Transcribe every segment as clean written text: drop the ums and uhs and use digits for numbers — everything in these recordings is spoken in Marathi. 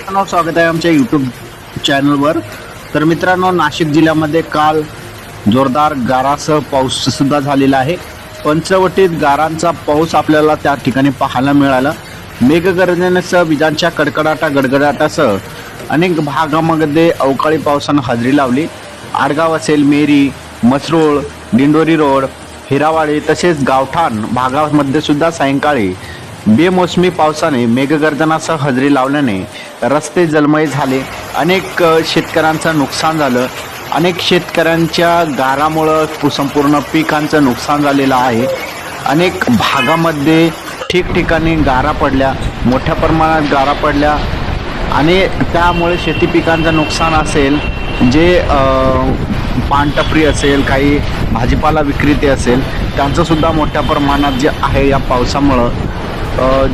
मित्रांनो, स्वागत आहे आमच्या यूट्यूब चॅनलवर। तर मित्रांनो, नाशिक जिल्ह्यामध्ये काल जोरदार गारासह पाऊस सुद्धा झालेला आहे। पंचवटीत गारांचा पाऊस आपल्याला त्या ठिकाणी पाहायला मिळाला। मेघगर्जनेसह विजांच्या गडगडाटासह अनेक भागांमध्ये अवकाळी पावसानं हजेरी लावली। आडगाव असेल, मेरी, मसरूळ, दिंडोरी रोड, हिरावाडी तसेच गावठाण भागामध्ये सुद्धा सायंकाळी बेमोसमी पावसाने मेघगर्जनासह हजेरी लावल्याने रस्ते जलमय झाले। अनेक शेतकऱ्यांचं नुकसान झालं। अनेक शेतकऱ्यांच्या गारामुळे संपूर्ण पिकांचं नुकसान झालेलं आहे। अनेक भागामध्ये ठिकठिकाणी गारा पडल्या, मोठ्या प्रमाणात गारा पडल्या आणि त्यामुळे शेती पिकांचं नुकसान असेल, जे पानटपरी असेल, काही भाजीपाला विक्रेते असेल, त्यांचं सुद्धा मोठ्या प्रमाणात जे आहे या पावसामुळं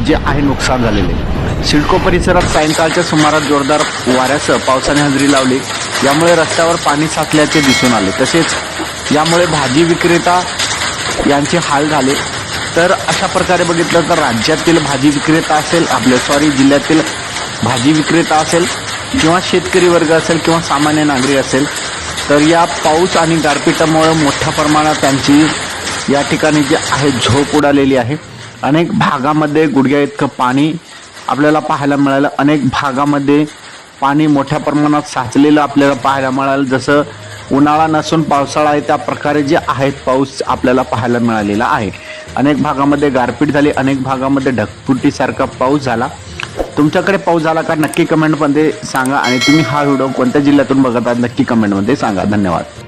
जे आहे नुकसान झालेले। सिडको परिसरात सायंकाळच्या सुमारास जोरदार वाऱ्यासह पावसाने हजेरी लावली। यामुळे रस्त्यावर पाणी साचल्याचे दिसून आले। तसेच यामुळे भाजी विक्रेता यांचे हाल झाले। तर अशा प्रकारे बघितलं तर राज्यातील भाजी विक्रेता असेल, जिल्ह्यातील भाजी विक्रेता असेल किंवा शेतकरी वर्ग असेल किंवा सामान्य नागरिक असेल, तर या पाऊस आणि गारपिटामुळे मोठ्या प्रमाणात त्यांची या ठिकाणी जे आहे झोप उडालेली आहे। अनेक भागामध्ये गुडघ्या इतकं पाणी आपल्याला पाहायला मिळालं। अनेक भागामध्ये पाणी मोठ्या प्रमाणात साचलेलं आपल्याला पाहायला मिळालं। जसं उन्हाळा नसून पावसाळा आहे त्या प्रकारे जे आहेत पाऊस आपल्याला पाहायला मिळालेला आहे। अनेक भागामध्ये गारपीट झाली, अनेक भागामध्ये ढगफुटीसारखा पाऊस झाला। तुमच्याकडे पाऊस झाला का नक्की कमेंटमध्ये सांगा आणि तुम्ही हा व्हिडिओ कोणत्या जिल्ह्यातून बघत आहात नक्की कमेंटमध्ये सांगा। धन्यवाद।